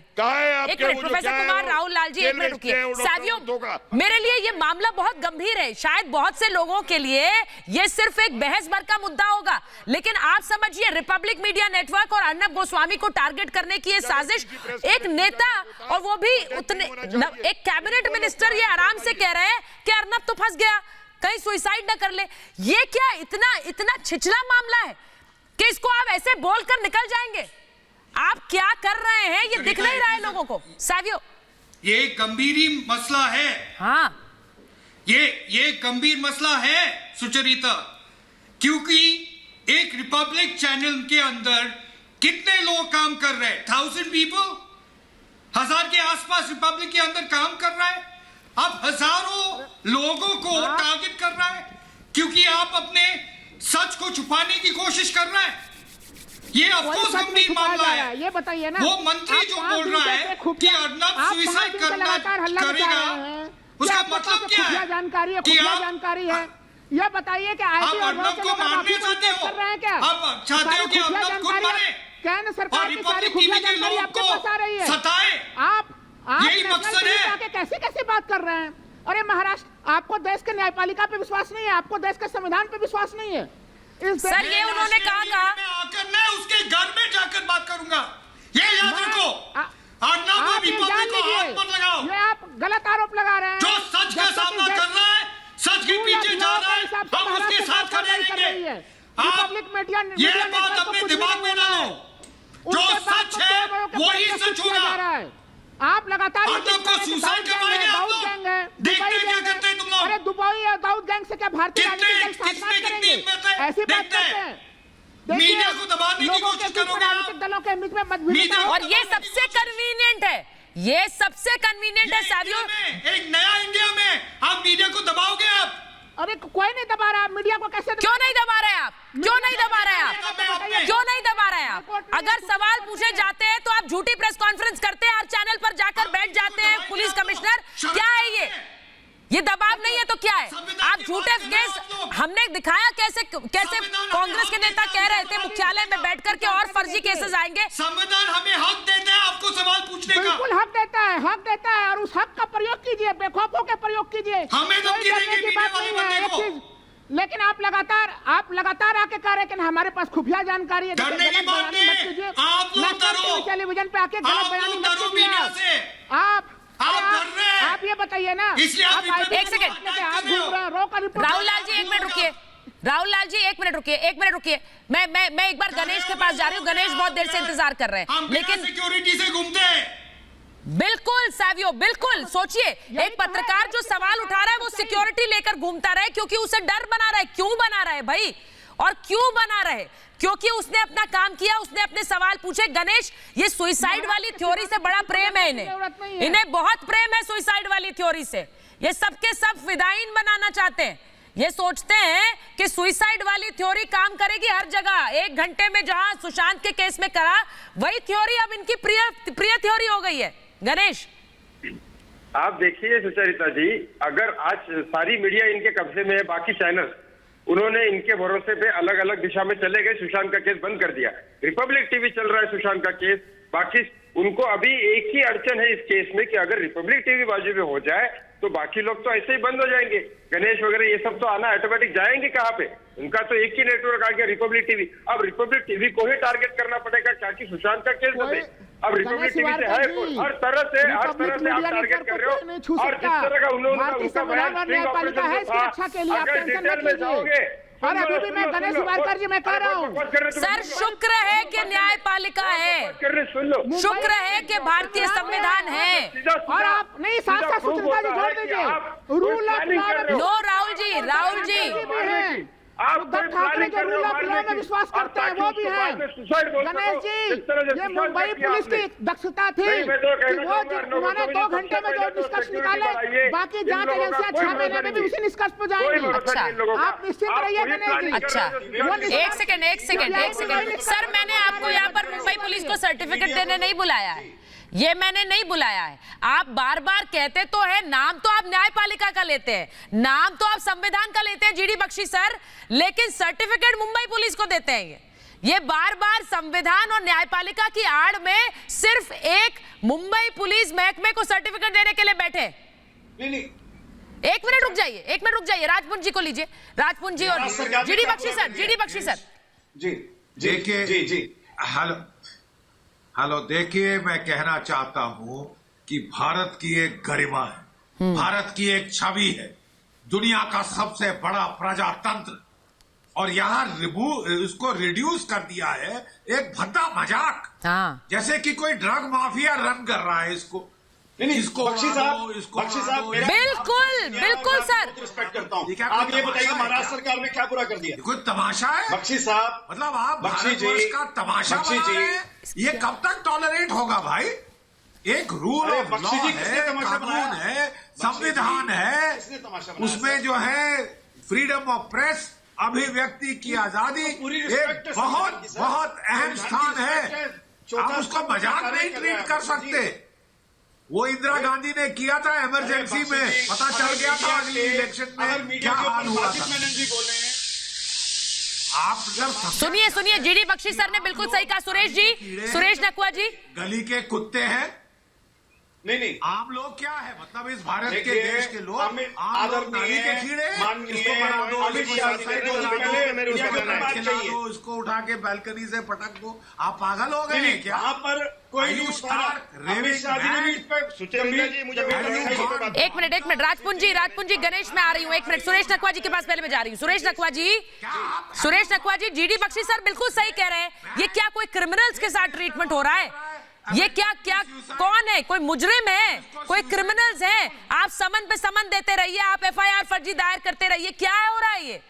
एक मिनट प्रोफेसर कुमार, राहुल लाल जी एक मिनट रुकिए। सावियो, मेरे लिए ये मामला बहुत गंभीर है, शायद बहुत से लोगों के लिए ये सिर्फ एक बहस भर का मुद्दा होगा, लेकिन आप समझिए रिपब्लिक मीडिया नेटवर्क और अर्नब गोस्वामी को टारगेट करने की ये साजिश, एक नेता और वो भी उतने एक कैबिनेट मिनिस्टर ये आराम से कह रहे हैं कि अर्नब तो फंस गया, कहीं सुसाइड ना कर ले। ये क्या इतना छिछला मामला है कि इसको आप ऐसे बोलकर निकल जाएंगे? आप क्या कर रहे हैं ये दिख नहीं रहा है लोगों को। सावियो, ये गंभीर मसला है। हाँ, ये गंभीर मसला है सुचरिता, क्योंकि एक रिपब्लिक चैनल के अंदर कितने लोग काम कर रहे हैं? 1000 पीपल, 1000 के आसपास रिपब्लिक के अंदर काम कर रहा है। अब हजारों लोगों को टारगेट कर रहा है क्योंकि आप अपने सच को छुपाने की कोशिश कर रहे हैं। ये अफकोर्स गंभीर मामला है। ये बताइए ना, वो मंत्री जो बोल रहा है कि अर्नब सुसाइड करेगा, उसका मतलब क्या है? जानकारी है, ये बताइए कि आईटी और रॉ के लोग माफी कर रहे हैं क्या? आप चाहते हो कि अर्नब खुद मरे? केंद्र सरकार की सारी खुफिया जानकारी आपके पास आ रही है। सताए, आप यही मकसद है। कैसे कैसे बात कर रहे हैं? अरे महाराष्ट्र, आपको देश के न्यायपालिका पे विश्वास नहीं है, आपको देश के संविधान पे विश्वास नहीं है। सर ये उन्होंने कहा आकर मैं उसके घर में जाकर बात करूंगा, ये याद रखो। अर्नब और रिपब्लिक को हाथ मत लगाओ। ये आप गलत आरोप लगा रहे हैं। जो सच का सामना कर रहा है, सच के पीछे जा रहा है, हम उसके साथ खड़े रहेंगे। आप ये बात अपने दिमाग में ना लो, जो सच है वही सच होगा। आप लगातार को सुसाइड करवाएंगे आप लोग, देखते क्या करते हैं तुम लोग। अरे दुबई और दाऊद गैंग से क्या भारतीय राजनीतिक दल साथ करेंगे? ऐसी बात करते हैं। मीडिया को दबाने की कोशिश करोगे राजनीतिक दलों के बीच में मतभेद, और ये सबसे कन्वीनियंट है, ये सबसे कन्वीनियंट है साबियो। एक नया इंडिया में आप मीडिया को दबाओगे आप? अरे कोई नहीं दबा रहा, मीडिया को कैसे क्यों नहीं दबा रहे आप? क्यों नहीं दबा रहे आप? क्यों नहीं दबा रहे आप? अगर सवाल पूछे जाते हैं तो आप झूठी प्रेस कॉन्फ्रेंस करते हैं, हर चैनल पर जाकर बैठ जाते हैं पुलिस कमिश्नर। क्या है ये दबाव नहीं है तो क्या है? आप झूठे केस, हमने दिखाया कैसे कैसे कांग्रेस के नेता कह रहे थे मुख्यालय में बैठकर के और फर्जी केसेस आएंगे। संविधान हमें हक देता है आपको सवाल पूछने का। बिल्कुल हक देता है और उस हक का प्रयोग कीजिए, बेखौफ होकर प्रयोग कीजिए। हमें तो की बात नहीं है एक चीज, लेकिन आप लगातार आके कह रहे हैं कि हमारे पास खुफिया जानकारी है। गलत बयानी मत कीजिए, टेलीविजन पे आके गलत बयानी मत कीजिए। आप ये बताइए ना, एक सेकंड राहुल लाल जी, 1 मिनट रुकिए। राहुल लाल जी 1 मिनट रुकिए। मैं एक बार गणेश के पास जा रही हूँ। गणेश बहुत देर से इंतजार कर रहे हैं, लेकिन सिक्योरिटी से घूमते हैं। बिल्कुल सावियो, बिल्कुल सोचिए, एक पत्रकार जो सवाल उठा रहा है वो सिक्योरिटी लेकर घूमता रहे क्योंकि उसे डर बना रहा है। क्यों बना रहा है भाई? और क्यों बना रहे? क्योंकि उसने अपना काम किया, उसने अपने सवाल पूछे। गणेश, ये सुइसाइड वाली थ्योरी से बड़ा प्रेम है इन्हें बहुत प्रेम है सुइसाइड वाली थ्योरी से। ये सबके सब फिदाइन बनाना चाहते हैं। ये सोचते हैं कि सुइसाइड वाली थ्योरी काम करेगी हर जगह। 1 घंटे में जहां सुशांत के केस में करा, वही थ्योरी अब इनकी प्रिय थ्योरी हो गई है। गणेश, आप देखिए सुचरिता जी, अगर आज सारी मीडिया इनके कब्जे में है, बाकी चैनल उन्होंने इनके भरोसे पे अलग अलग दिशा में चले गए, सुशांत का केस बंद कर दिया। रिपब्लिक टीवी चल रहा है सुशांत का केस, बाकी उनको अभी एक ही अड़चन है इस केस में कि अगर रिपब्लिक टीवी बाजू में हो जाए तो बाकी लोग तो ऐसे ही बंद हो जाएंगे। गणेश वगैरह ये सब तो आना ऑटोमेटिक जाएंगे कहाँ पे? उनका तो एक ही नेटवर्क आ गया, रिपब्लिक टीवी। अब रिपब्लिक टीवी को ही टारगेट करना पड़ेगा ताकि सुशांत का केस बने। अब रिपब्लिक टीवी से है हर तरह से आप टारगेट कर रहे हो। और जिस तरह का उन्होंने उनका बयान स्ट्रिंग ऑपरेशन था, अगर डिटेल में जाओगे और अभी भी मैं गणेश वारकर जी मैं कह रहा हूँ सर, शुक्र है कि न्यायपालिका है, शुक्र है कि भारतीय संविधान है। और आप नहीं साथ सुचित्रा जी जोड़ दीजिए, rule of law. No Rahul ji Uddhav Thackeray जो रूल ऑफ लॉ में विश्वास करते हैं वो भी है। गणेश जी, ये मुंबई पुलिस की दक्षता थी कि वो उन्होंने 2 घंटे में जो निष्कर्ष निकाले, बाकी जांच एजेंसियां 6 महीने में भी उसी निष्कर्ष पर जाएंगी। अच्छा, आप निश्चित रहिए गणेश जी। अच्छा, एक सेकंड सर, मैंने आपको यहाँ पर मुंबई पुलिस को सर्टिफिकेट देने नहीं बुलाया है, ये मैंने नहीं बुलाया है। आप बार बार कहते तो है, नाम तो आप न्यायपालिका का लेते हैं, नाम तो आप संविधान का लेते हैं जीडी बख्शी सर, लेकिन सर्टिफिकेट मुंबई पुलिस को देते हैं। ये बार बार संविधान और न्यायपालिका की आड़ में सिर्फ एक मुंबई पुलिस महकमे को सर्टिफिकेट देने के लिए बैठे। नहीं 1 मिनट रुक जाइए, राजपुंज जी को लीजिए, राजपुंज जी और जीडी बख्शी सर। जी हेलो, देखिए मैं कहना चाहता हूं कि भारत की एक गरिमा है, भारत की एक छवि है, दुनिया का सबसे बड़ा प्रजातंत्र, और यहाँ इसको रिड्यूस कर दिया है एक भद्दा मजाक। जैसे कि कोई ड्रग माफिया रन कर रहा है इसको। बख्शी साहब बिल्कुल सर, रिस्पेक्ट करता हूँ। आप ये बताइए महाराष्ट्र सरकार ने क्या पूरा कर दिया? कोई तमाशा है बख्शी साहब? मतलब आप भारतवर्ष का तमाशा बना रहे हैं? ये कब तक टॉलरेट होगा भाई? एक रूल ऑफ लॉ है, कानून है, संविधान है, उसमें जो है फ्रीडम ऑफ प्रेस, अभिव्यक्ति की आजादी एक बहुत अहम स्थान है। आप उसको मजाक नहीं ट्रीट कर सकते। वो इंदिरा गांधी ने किया था इमरजेंसी में, पता चल गया था अगली इलेक्शन में क्या हाल हुआ था। आप सुनिए सुनिए, जीडी बख्शी सर ने बिल्कुल सही कहा। सुरेश जी, सुरेश नकवा जी, गली के कुत्ते हैं। नहीं आम लोग क्या है, मतलब इस भारत के देश के लोग आम लोग नाली के कीड़े, इसको बना दो, खिला दो, इसको उठा के बालकनी से पटक दो। आप पागल हो गए हैं क्या? यहाँ पर कोई एक मिनट राजपुंज जी, गणेश में आ रही हूँ, एक मिनट। सुरेश नकवा जी के पास पहले मैं जा रही हूँ। सुरेश नकवा जी, जीडी बख्शी सर बिल्कुल सही कह रहे हैं। ये क्या कोई क्रिमिनल्स के साथ ट्रीटमेंट हो रहा है? ये क्या कौन है? कोई मुजरिम है, कोई क्रिमिनल्स है? आप समन पे समन देते रहिए, आप एफआईआर फर्जी दायर करते रहिए, क्या हो रहा है ये?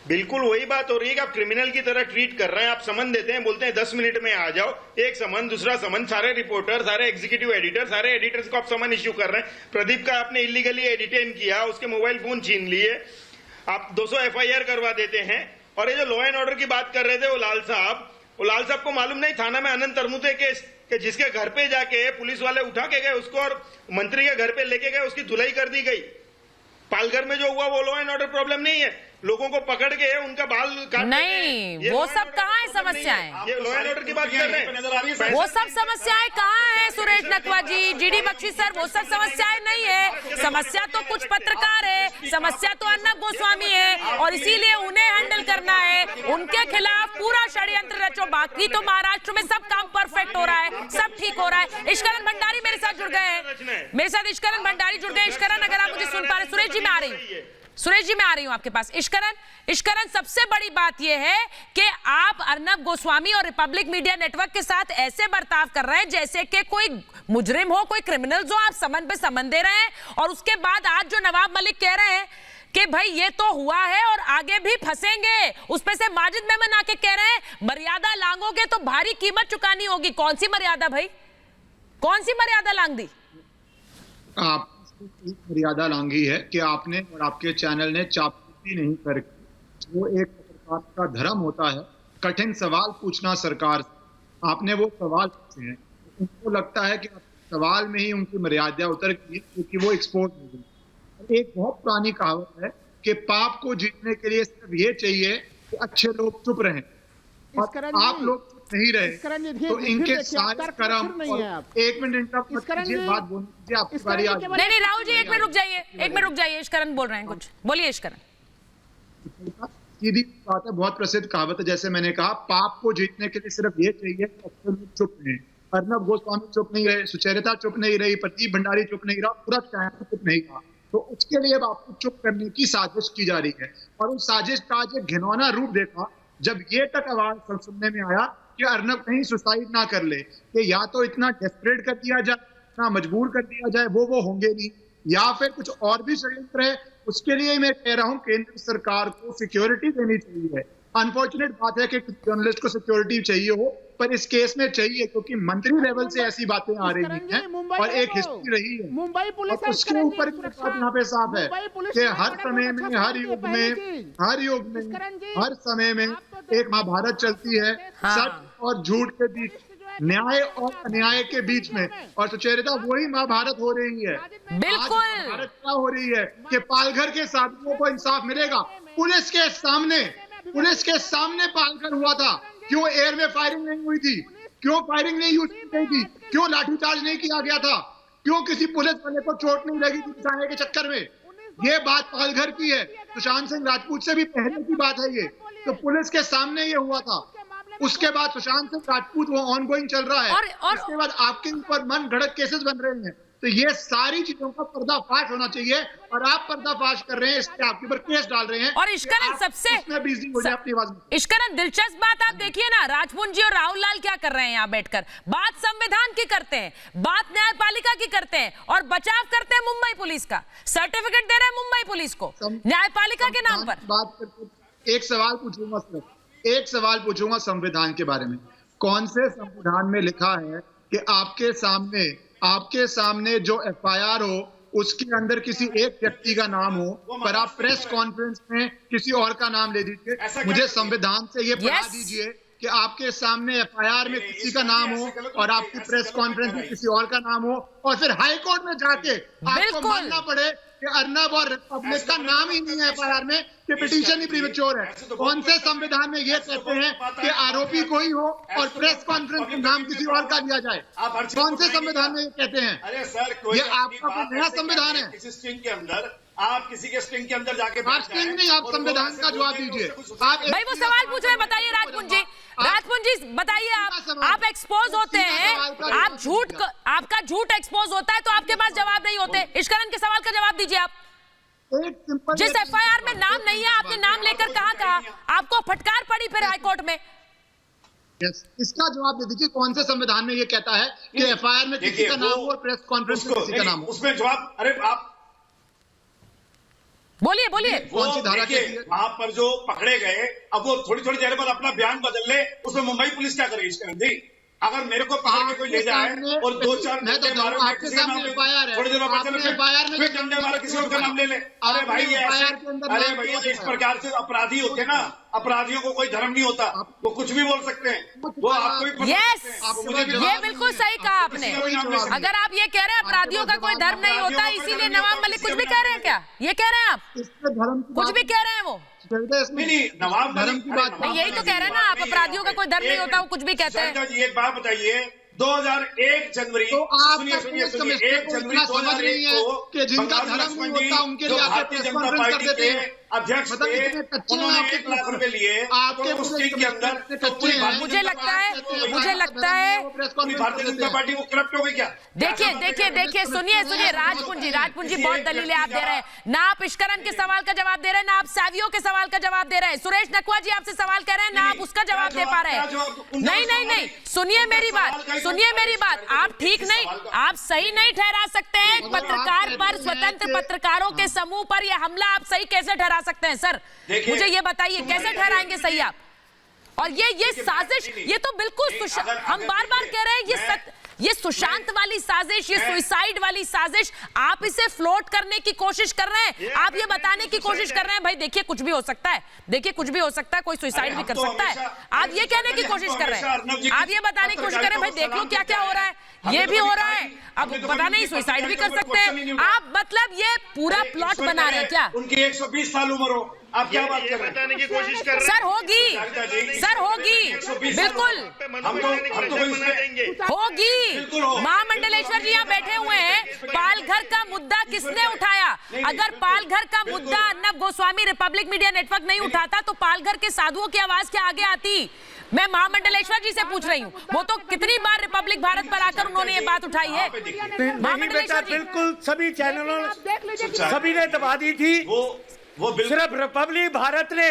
बिल्कुल वही बात हो रही है कि आप क्रिमिनल की तरह ट्रीट कर रहे हैं। आप समन देते हैं, बोलते हैं 10 मिनट में आ जाओ, एक समन दूसरा समन, सारे रिपोर्टर, सारे एग्जीक्यूटिव एडिटर, सारे एडिटर्स को आप समन इश्यू कर रहे हैं। प्रदीप का आपने इलीगली डिटेन किया, उसके मोबाइल फोन छीन लिए, आप 200 एफआईआर करवा देते हैं। और ये जो लॉ एंड ऑर्डर की बात कर रहे थे वो लाल साहब को मालूम नहीं थाना में अनंत तरमुते केस कि जिसके घर पे जाके पुलिस वाले उठा के गए उसको और मंत्री के घर पे लेके गए, उसकी धुलाई कर दी गई। पालघर में जो हुआ वो लॉ एंड ऑर्डर प्रॉब्लम नहीं है, लोगों को पकड़ के उनका बाल काट नहीं, वो सब कहाँ है समस्याएं? ये लॉ एंड ऑर्डर की बात कर रहे हैं, वो सब समस्याएं कहाँ है? सुरेश नकवा जी, जीडी बख्शी सर, वो सब समस्याएं नहीं है। समस्या तो कुछ पत्रकार है, समस्या तो अर्नब गोस्वामी है, और इसीलिए उन्हें हैंडल करना है। उनके खिलाफ पूरा षड्यंत्र रचो। बाकी तो महाराष्ट्र में सब काम परफेक्ट हो रहा है, सब ठीक हो रहा है। इश्करण भंडारी मेरे साथ जुड़ गए हैं, मेरे साथ इश्करण भंडारी जुड़ गए। इश्करण, अगर आप मुझे सुन पा रहे, सुरेश जी मैं आ रही हूं आपके पास। इश्करण, सबसे बड़ी बात यह है कि आप अर्नब गोस्वामी और रिपब्लिक मीडिया नेटवर्क के साथ ऐसे बर्ताव कर रहे हैं जैसे कि कोई मुजरिम हो, कोई क्रिमिनल्स हो। आप समन पे समन दे रहे हैं, और उसके बाद आज जो नवाब मलिक कह रहे हैं कि भाई ये तो हुआ है और आगे भी फंसेंगे, उस पे से माजिद मेमन आके कह रहे हैं मर्यादा लांघोगे तो भारी कीमत चुकानी होगी। कौन सी मर्यादा भाई, कौन सी मर्यादा लांघ दी? आप मर्यादा लांघी है कि आपने और आपके चैनल ने चापलूसी नहीं करके, वो एक पत्रकार का धर्म होता है कठिन सवाल पूछना सरकार से, आपने वो सवाल पूछे हैं। उनको लगता है कि सवाल में ही उनकी मर्यादा उतर गई क्योंकि वो एक्सपोर्ट हो गई। एक बहुत पुरानी कहावत है कि पाप को जीतने के लिए सिर्फ ये चाहिए कि अच्छे लोग चुप रहें, और आप लोग नहीं रहे तो इनके सारे कर्म। एक मिनट इंटरप्ट कीजिए, बात बोलने दीजिए, आपकी बारी आ गई। नहीं राहुल जी, एक मिनट रुक जाइए। इश्करण बोल रहे हैं कुछ, बोलिए इश्करण। सीधी बात है, बहुत प्रसिद्ध कहावत है, जैसे मैंने कहा, पाप को जीतने के लिए सिर्फ ये चाहिए कि अच्छे लोग चुप रहें। अर्नब गोस्वामी चुप नहीं रहे, सुचरिता चुप नहीं रही, प्रदीप भंडारी चुप नहीं रहा, पूरा चैनल चुप नहीं रहा। तो उसके लिए अब आपको चुप करने की साजिश की जा रही है, और उस साजिश का आज एक घिनौना रूप देखा जब ये तक आवाज सुनने में आया कि अर्नब कहीं सुसाइड ना कर ले, कि या तो इतना डेस्परेट कर दिया जाए, इतना मजबूर कर दिया जाए, वो होंगे नहीं, या फिर कुछ और भी षड्यंत्र है। उसके लिए मैं कह रहा हूं केंद्र सरकार को सिक्योरिटी देनी चाहिए। अनफॉर्चुनेट बात है कि जर्नलिस्ट को सिक्योरिटी चाहिए हो, पर इस केस में चाहिए क्योंकि मंत्री लेवल से ऐसी बातें आ रही हैं और एक हिस्ट्री रही है। मुंबई पुलिस, उसके ऊपर यहाँ पे साफ है कि हर समय में, हर युग में, हर समय में एक महाभारत चलती है, सच और झूठ के बीच, न्याय और अन्याय के बीच में, और सुचरिता वही महाभारत हो रही है। बिल्कुल भारत क्या हो रही है कि पालघर के साथियों को इंसाफ मिलेगा। पुलिस के सामने पालघर हुआ था, क्यों एयर में फायरिंग नहीं हुई थी, क्यों फायरिंग नहीं हुई थी, क्यों लाठीचार्ज नहीं किया गया था, क्यों किसी पुलिस वाले को चोट नहीं लगी थी बचाने के चक्कर में। ये बात पालघर की है, सुशांत सिंह राजपूत से भी पहले की बात है ये। तो पुलिस के सामने ये हुआ था, उसके बाद सुशांत सिंह राजपूत वो ऑनगोइंग चल रहा है, उसके बाद आपके ऊपर मन घड़त केसेस बन रहे हैं। तो ये सारी चीजों का पर्दाफाश होना चाहिए, और आप पर्दाफाश कर रहे हैं, इसके आपके ऊपर केस डाल रहे हैं। और इश्करण सबसे इश्करण दिलचस्प बात आप देखिए ना, राजपुंज जी और राहुल लाल क्या कर रहे हैं यहाँ बैठकर, बात संविधान की करते हैं, बात न्यायपालिका की करते हैं, और बचाव करते हैं मुंबई पुलिस का, सर्टिफिकेट दे रहे हैं मुंबई पुलिस को न्यायपालिका के नाम पर। बात करते एक सवाल पूछूंगा, सिर्फ एक सवाल पूछूंगा संविधान के बारे में। कौन से संविधान में लिखा है कि आपके सामने जो एफआईआर हो उसके अंदर किसी एक व्यक्ति का नाम हो, पर आप प्रेस कॉन्फ्रेंस में किसी और का नाम ले दीजिए? मुझे संविधान से ये पढ़ा दीजिए कि आपके सामने एफआईआर में किसी का नाम हो और आपकी प्रेस कॉन्फ्रेंस में किसी और का नाम हो और फिर हाई कोर्ट में जाके आपको मानना पड़े कि अर्नब और रिपब्लिक का नाम ही नहीं है एफआईआर में, कि पिटीशन ही प्रीमेच्योर है। कौन से संविधान में ये कहते हैं कि आरोपी कोई हो और प्रेस कॉन्फ्रेंस में नाम किसी और का लिया जाए? कौन से संविधान में ये कहते हैं? अरे सर, ये आपका कोई नया संविधान है? किसी स्ट्रिंग के अंदर आप किसी के स्ट्रिंग के अंदर जाके स्ट्रिंग नहीं, आप संविधान का जवाब दीजिए। आप भाई वो सवाल पूछ रहे हैं, बताइए राजपुंज जी बताइए। आप एक्सपोज होते हैं, आप झूठ, आपका झूठ एक्सपोज होता है तो आपके पास जवाब नहीं होते। इश्करन के सवाल का जवाब दीजिए आप। जिस एफआईआर में नाम नहीं है आपने नाम लेकर कहा आपको फटकार पड़ी फिर हाईकोर्ट में। इसका जवाब दे दीजिए, कौन से संविधान में ये कहता है कि एफआईआर में किसी का नाम हो और प्रेस कॉन्फ्रेंस में किसी का नाम हो? उसमें जवाब, अरे आप बोलिए कौन सी धारा के? वहां पर जो पकड़े गए, अब वो थोड़ी देर बाद अपना बयान बदल ले, उसमें मुंबई पुलिस क्या करेगी? इसके अंदर अगर मेरे को पकड़ के कोई ले जाए और 2-4 डंडे मारो, आपके सामने एफआईआर है, थोड़ी देर बाद एफआईआर में फिर डंडे मारो, किसी और का नाम ले ले। अरे भाई ये अरे भैया इस प्रकार से अपराधी होते हैं ना, अपराधियों को कोई धर्म नहीं होता, वो कुछ भी बोल सकते हैं, वो आपको ये बिल्कुल सही कहा आपने। अगर आप ये कह रहे हैं अपराधियों का कोई धर्म नहीं होता, इसीलिए नवाब मलिक कुछ भी कह रहे हैं क्या? ये कह रहे हैं आप कुछ भी कह रहे हैं? वो नहीं, नवाब धर्म की बात यही तो कह रहे हैं ना आप, अपराधियों का कोई धर्म नहीं होता, वो कुछ भी कहते हैं। एक बात बताइए, 2001 जनवरी, तो आप 1 जनवरी समझ रही है कि जिनका धर्म नहीं होता उनके लिए भारतीय जनता पार्टी के अध्यक्ष थे, उन्होंने 1 लाख रुपए लिए आपके के अंदर। मुझे लगता है भारतीय जनता पार्टी को करप्ट हो गई क्या? देखिए सुनिए राजपुंज जी बहुत दलीलें आप दे रहे हैं। ना आप इश्करन के सवाल का जवाब दे रहे हैं, ना आप सैवियो के सवाल का जवाब दे रहे हैं। सुरेश नकवा जी आपसे सवाल कर रहे हैं, ना आप उसका जवाब दे पा रहे हैं। नहीं, सुनिए मेरी बात। आप ठीक नहीं, आप सही नहीं ठहरा सकते हैं पत्रकार पर, स्वतंत्र पत्रकारों के समूह पर यह हमला आप सही कैसे ठहरा सकते हैं? सर मुझे ये बताइए, कैसे ठहराएंगे सही आप? और ये साजिश, ये तो बिल्कुल हम बार कह रहे हैं, ये सुशांत वाली साजिश, ये सुसाइड वाली साजिश, आप इसे फ्लोट करने की कोशिश कर रहे हैं। आप ये बताने की कोशिश कर रहे हैं भाई देखिए कुछ भी हो सकता है, कोई सुसाइड भी कर सकता है। आप ये कहने की कोशिश कर रहे हैं, आप ये बताने की कोशिश कर रहे हैं भाई देख लो क्या हो रहा है, ये भी हो रहा है, अब पता नहीं सुसाइड भी कर सकते हैं। आप मतलब ये पूरा प्लॉट बना रहे हैं क्या? उनकी 120 साल उम्र हो, आप क्या बात कर रहे हैं? बताने की कोशिश कर रहे हैं। सर होगी बिल्कुल होगी। महामंडलेश्वर जी यहाँ बैठे हुए हैं। पालघर का मुद्दा किसने उठाया? अगर पालघर का मुद्दा Arnab Goswami Republic media network नहीं उठाता तो पालघर के साधुओं की आवाज क्या आगे आती? मैं महामंडलेश्वर जी से पूछ रही हूँ, वो तो कितनी बार रिपब्लिक भारत पर आकर उन्होंने ये बात उठाई है। महामंडलेश्वर जी बिल्कुल सभी चैनलों सभी ने दबा दी थी, वो सिर्फ रिपब्लिक भारत ने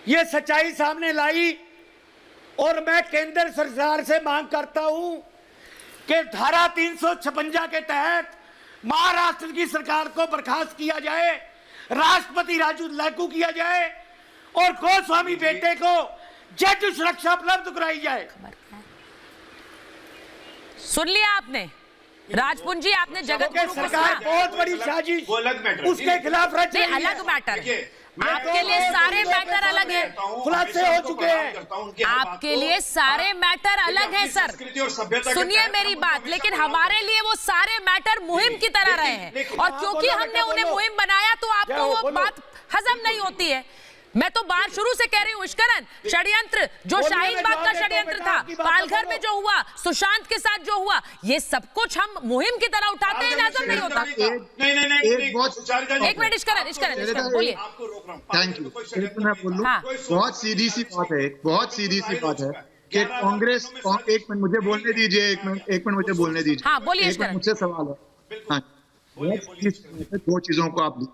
ये सच्चाई सामने लाई। और मैं केंद्र सरकार से मांग करता हूं कि धारा 356 के तहत महाराष्ट्र की सरकार को बर्खास्त किया जाए, राष्ट्रपति राजू लागू किया जाए और गोस्वामी बेटे को जज सुरक्षा उपलब्ध कराई जाए। सुन लिया आपने राजपुंज जी, आपने जगत गुरु को सरकार बहुत बड़ी साजिश उसके खिलाफ रच रही है। अलग मैटर, आपके लिए सारे मैटर अलग है, खुलासे हो चुके हैं। आपके लिए सारे मैटर अलग हैं सर, सुनिए मेरी बात। लेकिन हमारे लिए वो सारे मैटर मुहिम की तरह रहे हैं, और क्योंकि हमने उन्हें मुहिम बनाया तो आपको वो बात हजम नहीं होती है। मैं तो बात शुरू से कह रही हूँ इश्करन, षड्यंत्र जो शाहीन बाग का षड्यंत्र था, पालघर में जो हुआ, सुशांत के साथ जो हुआ, ये सब कुछ हम मुहिम की तरह उठाते हैं, नजर नहीं होता। एक मिनट इश्करन बोलिए। Thank you. मैं बोलूं, बहुत सीधी सी बात है कि कांग्रेस, एक मिनट मुझे बोलने दीजिए, एक मिनट मुझे बोलने दीजिए। हाँ बोलिए इश्करन। मुझसे सवाल है। हाँ, दो चीजों को आप,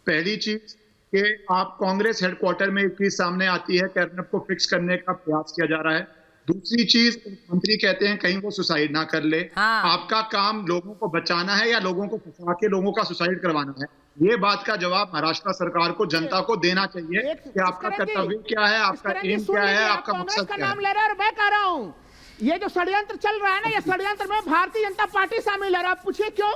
पहली चीज कि आप कांग्रेस हेडक्वार्टर में एक चीज सामने आती है कि अर्नब को फिक्स करने का प्रयास किया जा रहा है। दूसरी चीज, मंत्री कहते हैं कहीं वो सुसाइड ना कर ले। हाँ। आपका काम लोगों को बचाना है या लोगों को फंसा के लोगों का सुसाइड करवाना है? ये बात का जवाब महाराष्ट्र सरकार को, जनता को देना चाहिए कि आपका कर्तव्य क्या है, आपका एम क्या है, आपका मकसद क्या है। मैं कह रहा हूँ ये जो षड्यंत्र चल रहा है ना, ये षड्यंत्र में भारतीय जनता पार्टी शामिल है। आप पूछिए क्यों?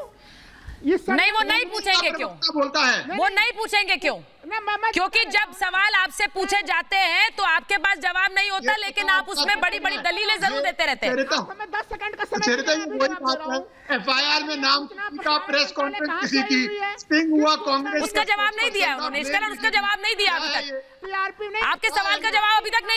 नहीं, वो नहीं पूछेंगे क्यों, बोलता है वो नहीं पूछेंगे क्यों। क्योंकि जब सवाल आपसे पूछे जाते हैं तो आपके पास जवाब नहीं होता, लेकिन आप उसमें बड़ी बड़ी दलीलें जरूर देते रहते हैं। 10 सेकंड का समय FIR में नाम का प्रेस कॉन्फ्रेंस किसी की स्टिंग हुआ कांग्रेस, उसका जवाब नहीं दिया उन्होंने, इसका जवाब नहीं दिया अभी तक, आपके सवाल का जवाब अभी तक नहीं